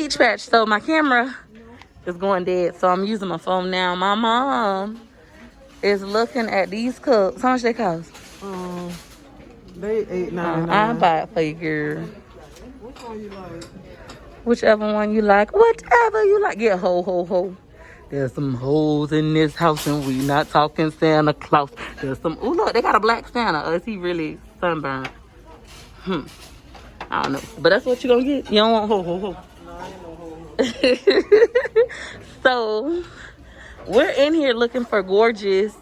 Peach Patch. So my camera is going dead, so I'm using my phone now. My mom is looking at these cups. How much they cost? They $8.99. I'll buy it for you, girl. Which one you like? Whichever one you like. Whatever you like. Get ho. There's some hoes in this house, and we not talking Santa Claus. There's some. Oh look, they got a black Santa. Is he really sunburned? I don't know, but that's what you gonna get. You don't want ho. No, I ain't no ho. So we're in here looking for gorgeous,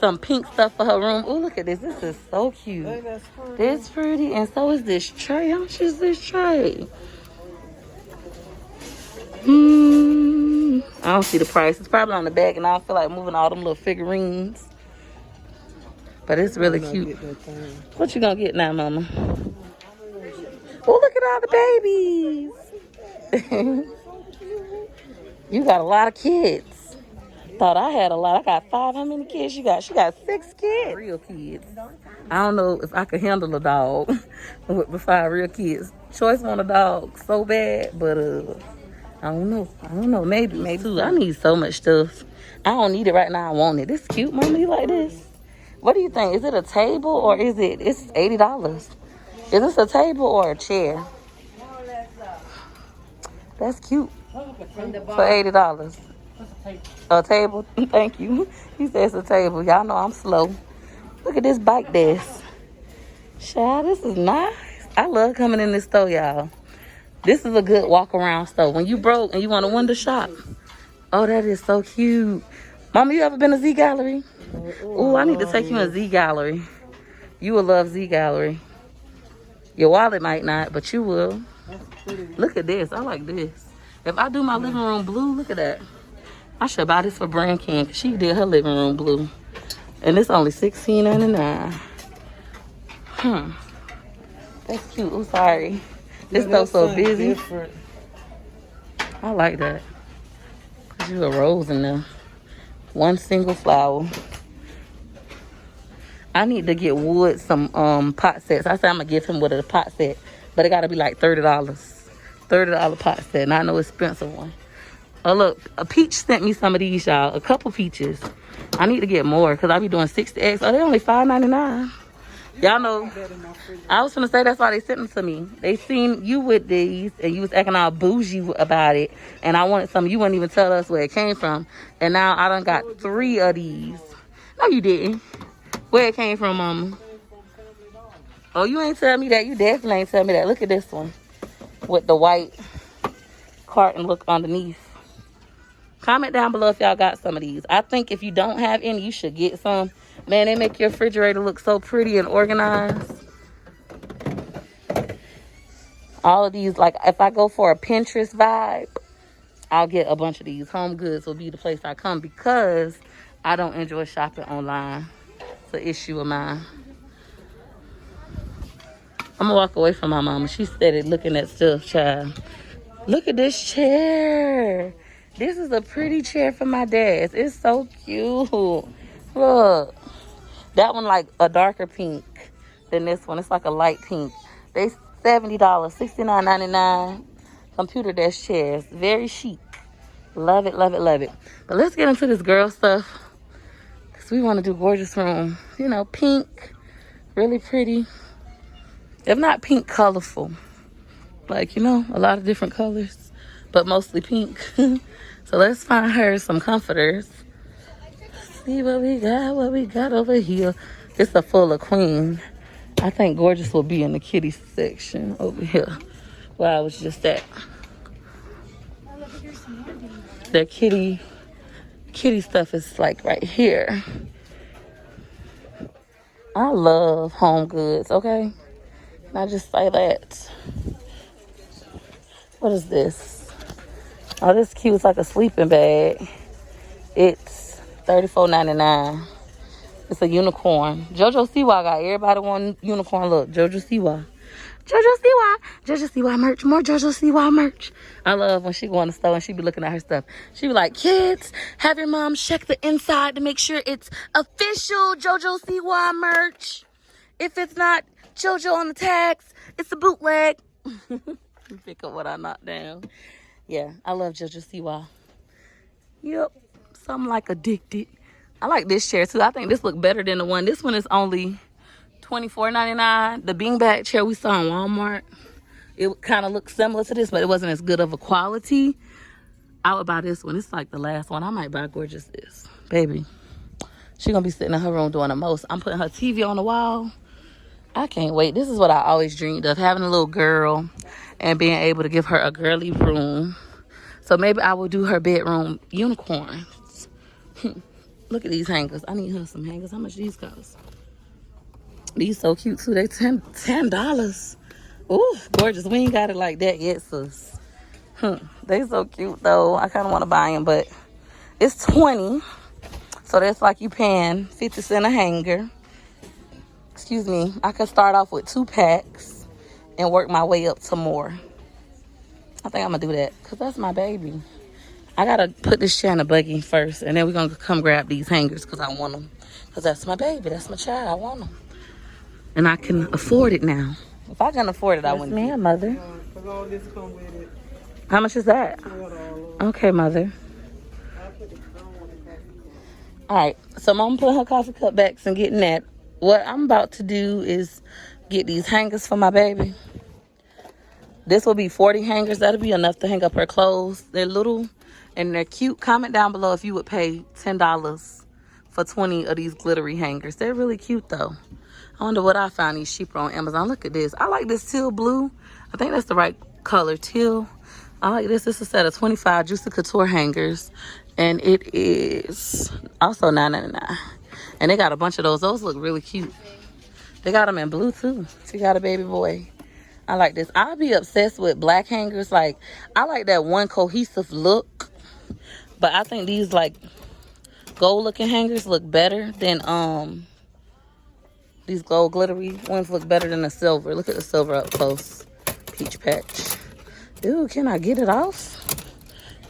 some pink stuff for her room. Oh, look at this. This is so cute. Hey, that's pretty. This pretty, and so is this tray. How much is this tray? I don't see the price. It's probably on the back, and I don't feel like moving all them little figurines. But it's really cute. What you gonna get now, Mama? Oh, look at all the babies. You got a lot of kids. Thought I had a lot. I got 5. How many kids you got? She got 6 kids. Real kids. I don't know if I could handle a dog with 5 real kids. Choice want a dog so bad, but I don't know. Maybe too. I need so much stuff. I don't need it right now. I want it. This cute, Mama. You like this? What do you think? Is it a table or is it? It's $80. Is this a table or a chair? That's cute. For $80. A table? Thank you. He says a table. Y'all know I'm slow. Look at this bike desk. Child, this is nice. I love coming in this store, y'all. This is a good walk around store. When you broke and you want a window shop. Oh, that is so cute. Mama, you ever been to Z Gallery? Oh, I need to take you in Z Gallery. You will love Z Gallery. Your wallet might not, but you will. Look at this. I like this. If I do my living room blue, look at that. I should buy this for Brand King, because she did her living room blue. And it's only $16.99. That's cute. Oh, sorry. This stuff's so busy. Different. I like that. There's a rose in there. One single flower. I need to get Wood some pot sets. I said I'm gonna give him with a pot set, but it gotta be like $30. $30 pot set, and I know it's expensive one. Oh look, a Peach sent me some of these, y'all. A couple peaches. I need to get more because I be doing 60X. Oh, they only $5.99. Y'all know, I was gonna say that's why they sent them to me. They seen you with these and you was acting all bougie about it, and I wanted some. You wouldn't even tell us where it came from, and now I done got 3 of these. No, you didn't. Where it came from, Mama? Oh, you ain't tell me that. You definitely ain't tell me that. Look at this one with the white carton look underneath. Comment down below if y'all got some of these. I think if you don't have any, you should get some. Man, they make your refrigerator look so pretty and organized. All of these, like if I go for a Pinterest vibe, I'll get a bunch of these. Home Goods will be the place I come because I don't enjoy shopping online. It's an issue of mine. I'm gonna walk away from my mama. She steady looking at stuff, child. Look at this chair. This is a pretty chair for my dad's. It's so cute. Look. That one like a darker pink than this one. It's like a light pink. They $70, $69.99. Computer desk chairs. Very chic. Love it, love it, love it. But let's get into this girl stuff. Because we want to do gorgeous room. You know, pink. Really pretty. If not pink, colorful. Like, you know, a lot of different colors. But mostly pink. So let's find her some comforters. See what we got over here. It's a full of queen. I think gorgeous will be in the kitty section over here where I was just at. Their kitty stuff is like right here. I love Home Goods, okay? Can I just say that? What is this? Oh, this cute. It's like a sleeping bag. It's $34.99. It's a unicorn. JoJo Siwa got everybody want unicorn look. JoJo Siwa. JoJo Siwa merch. More JoJo Siwa merch. I love when she go in the store and she be looking at her stuff. She be like, kids, have your mom check the inside to make sure it's official JoJo Siwa merch. If it's not JoJo on the tags, it's a bootleg. Pick up what I knocked down. Yeah, I love JoJo Siwa. Yep, something like addicted. I like this chair too. I think this look better than the one. This one is only $24.99. The beanbag chair we saw in Walmart, it kind of looks similar to this, but it wasn't as good of a quality. I would buy this one. It's like the last one. I might buy Gorgeous this. Baby, she gonna be sitting in her room doing the most. I'm putting her TV on the wall. I can't wait. This is what I always dreamed of, having a little girl and being able to give her a girly room. So maybe I will do her bedroom unicorns. Look at these hangers. I need her some hangers. How much these cost? These so cute too. They $10. Ooh, gorgeous. We ain't got it like that yet, sis. They so cute though. I kind of want to buy them, but it's $20. So that's like you paying 50 cents a hanger. Excuse me. I could start off with 2 packs and work my way up to more. I think I'm gonna do that because that's my baby. I gotta put this chair in the buggy first, and then we're gonna come grab these hangers because I want them. Because that's my baby. That's my child. I want them. And I can afford it now. If I can afford it, I wouldn't. Yes, ma'am, mother. Because all this come with it. How much is that? Okay, mother. All right. So Mom put her coffee cup backs and getting that. What I'm about to do is get these hangers for my baby. This will be 40 hangers. That'll be enough to hang up her clothes. They're little and they're cute. Comment down below if you would pay $10 for 20 of these glittery hangers. They're really cute though. I wonder what I found these cheaper on Amazon. Look at this. I like this teal blue. I think that's the right color, teal. I like this. This is a set of 25 Juicy Couture hangers. And it is also $9.99. And they got a bunch of those. Those look really cute. They got them in blue too. If you got a baby boy. I like this. I'll be obsessed with black hangers. Like, I like that one cohesive look. But I think these, like, gold looking hangers look better than, these gold glittery ones look better than the silver. Look at the silver up close. Peach patch. Ooh, can I get it off?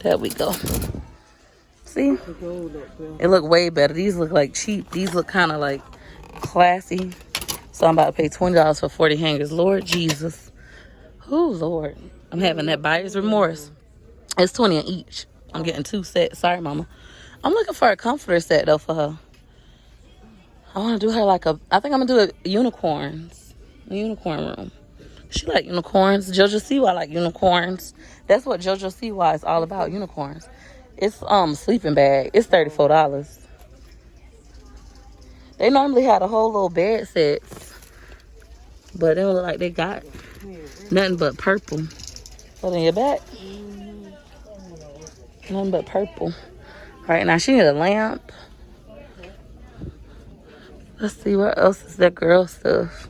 There we go. See? It look way better. These look like cheap. These look kind of like classy. So I'm about to pay $20 for 40 hangers. Lord Jesus. Oh, Lord. I'm having that buyer's remorse. It's 20 in each. I'm getting 2 sets. Sorry, Mama. I'm looking for a comforter set, though, for her. I want to do her like a... I think I'm going to do a unicorns. A unicorn room. She like unicorns. JoJo Siwa like unicorns. That's what JoJo Siwa is all about, unicorns. It's sleeping bag. It's $34. They normally had a whole little bed sets. But they don't look like they got nothing but purple. Hold in your back. Nothing but purple. Right now, she need a lamp. Let's see what else is that girl stuff.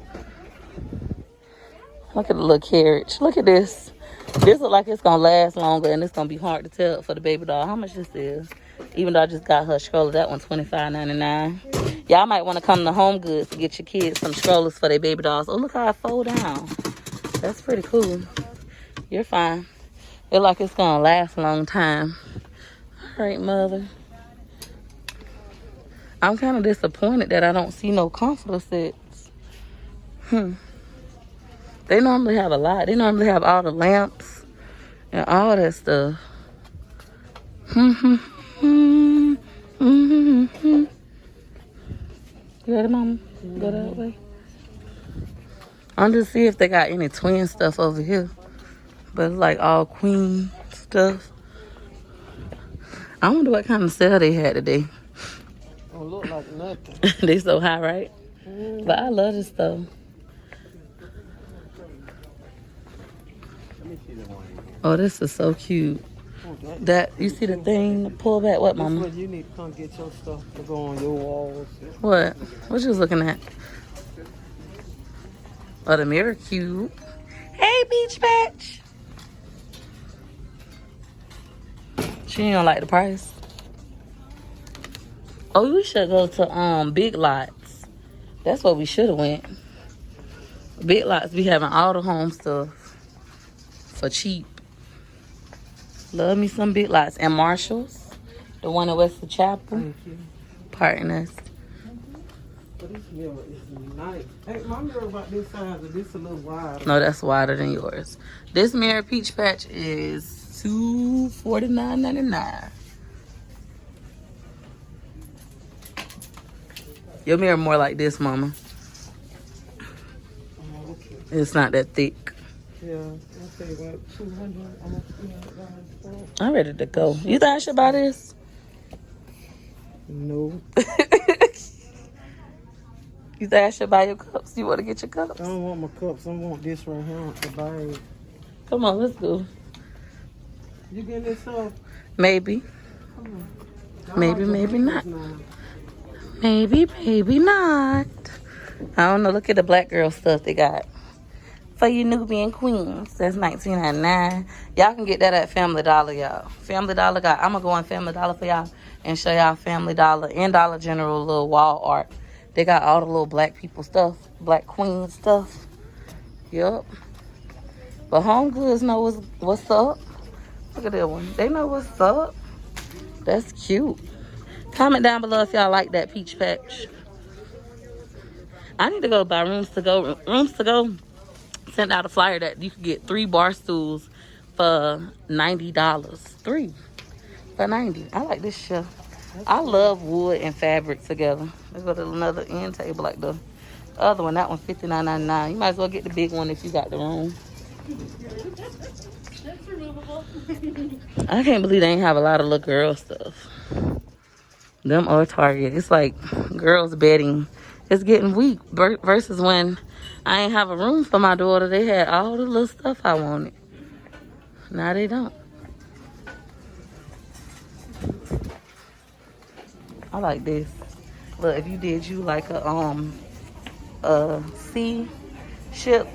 Look at the little carriage. Look at this. This look like it's gonna last longer, and it's gonna be hard to tell for the baby doll how much this is. Even though I just got her a stroller, that one's $25.99. Y'all might want to come to Home Goods to get your kids some strollers for their baby dolls. Oh, look how I fold down. That's pretty cool. You're fine. It like it's gonna last a long time. All right, mother. I'm kind of disappointed that I don't see no comforter sets. They normally have a lot. They normally have all the lamps and all that stuff. You ready, Mama? Go that way. I'm just see if they got any twin stuff over here. But it's like all queen stuff. I wonder what kind of sale they had today. Don't look like nothing. They so high, right? But I love this stuff. Oh, this is so cute. That, you see the thing, the pull back, what, Mama? You need to come get your stuff to go on your walls. What? What you was looking at? Oh, the mirror cute. Hey, Beach Patch. She ain't gonna like the price. Oh, we should go to Big Lots. That's what we should have went. Big Lots be having all the home stuff for cheap. Love me some Big Lots. And Marshall's, the one at West Chapel. Thank you. Partners. But this mirror is nice. Hey, my mirror about this size, but this a little wider. No, that's wider than yours. This mirror, Peach Patch, is $249.99. Your mirror more like this, Mama. It's not that thick. Yeah, I say about 200, almost $300. I'm ready to go. You think I should buy this? No. You think I should buy your cups? You want to get your cups? I don't want my cups. I want this right here. I want the bag. Come on, let's go. You getting this stuff? Maybe. Maybe, maybe not. Maybe, maybe not. I don't know. Look at the black girl stuff they got. For you Nubian queens. That's $19.99. Y'all can get that at Family Dollar, y'all. Family Dollar got... I'm going to go on Family Dollar for y'all and show y'all Family Dollar and Dollar General little wall art. They got all the little black people stuff. Black queen stuff. Yup. But Home Goods know what's up. Look at that one. They know what's up. That's cute. Comment down below if y'all like that peach patch. I need to go buy Rooms to Go. Rooms to Go sent out a flyer that you could get 3 bar stools for $90. 3 for $90. I like this shit. I love wood and fabric together. Let's go to another end table like the other one. That one's $59.99. You might as well get the big one if you got the room. That's removable. I can't believe they ain't have a lot of little girl stuff. Them or Target. It's like girls bedding. It's getting weak versus when I ain't have a room for my daughter. They had all the little stuff I wanted. Now they don't. I like this. Look, if you did you like a sea ship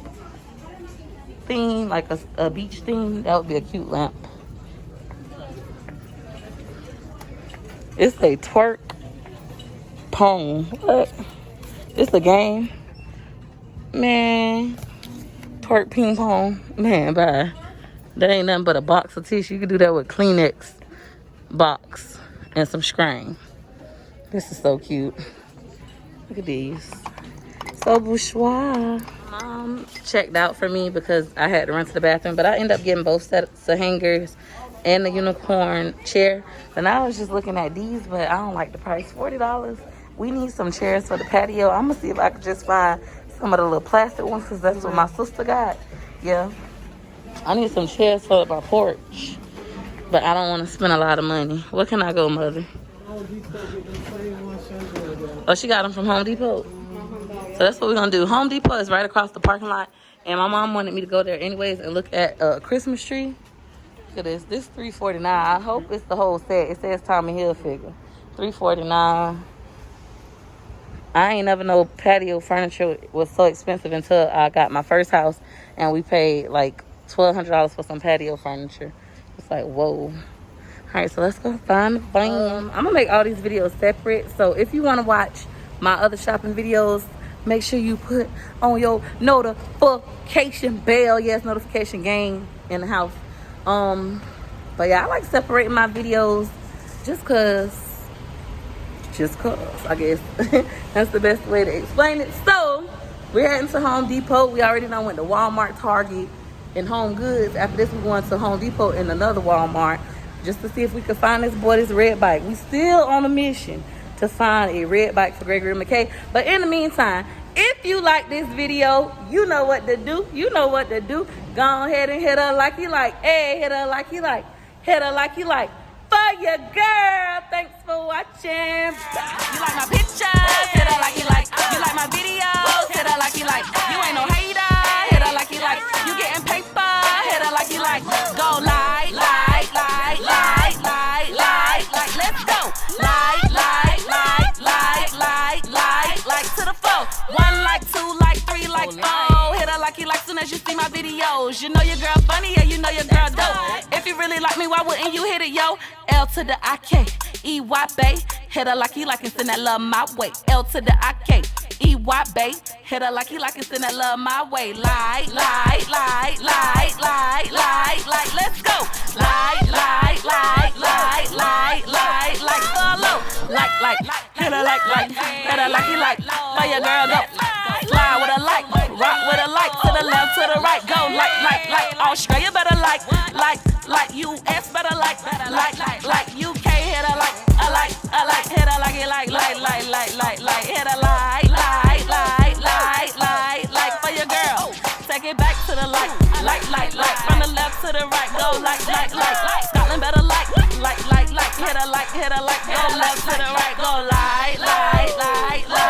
theme, like a beach theme, that would be a cute lamp. It's a twerk pong. What? It's a game. Man. Twerk ping pong. Man, bye. That ain't nothing but a box of tissue. You can do that with Kleenex box and some screen. This is so cute. Look at these. So bourgeois. Mom checked out for me because I had to run to the bathroom, but I ended up getting both sets of hangers and the unicorn chair. And I was just looking at these, but I don't like the price. $40. We need some chairs for the patio. I'm gonna see if I can just find some of the little plastic ones because that's what my sister got. Yeah. I need some chairs for my porch, but I don't want to spend a lot of money. Where can I go, Mother? Oh, she got them from Home Depot. So that's what we're gonna do. Home Depot is right across the parking lot, and my mom wanted me to go there anyways and look at a Christmas tree. Look at this. This $349. I hope it's the whole set. It says Tommy Hilfiger. $349. I ain't never know patio furniture was so expensive until I got my first house, and we paid like $1,200 for some patio furniture. It's like, whoa. All right, so let's go find the thing. I'm gonna make all these videos separate, so if you want to watch my other shopping videos, make sure you put on your notification bell. Yes, notification gang in the house. But yeah, I like separating my videos just cause I guess that's the best way to explain it. So we're heading to Home Depot. We already done went to Walmart, Target, and Home Goods. After this, we're going to Home Depot and another Walmart just to see if we can find this red bike. We still on a mission to find a red bike for Gregory McKay. But in the meantime, if you like this video, you know what to do. You know what to do. Go ahead and hit her like you like. Hey, hit her like you like. Hit her like you like. For your girl. Thanks for watching. You like my pictures? Hit her like you like. You like my videos? Hit her like you like. You ain't no hater. Hit her like you like. You getting paper? Hit her like you like. Go like. Let's go. Like to the 4. 1 like, 2 like, 3 like, 4. Hit her like you like soon as you see my videos. You know your girl funny, yeah, you know your girl dope. If you really like me, why wouldn't you hit it, yo? L to the I-K-E-Y, bae. Hit her like you like and send that love my way. L to the I-K-E-Y, bae. Hit her like you like and send that love my way. Like. Let's go. Follow. Hit her like. Hit her like you like. For your girl go. Fly with a like. Rock with a like. To the left, to the right. Go like. Australia better like. like US better like UK hit a like, hit a like it like, hit a like for your girl. Take it back to the like, from the left to the right, go like, Scotland better like, hit a like, go left to the right, go like.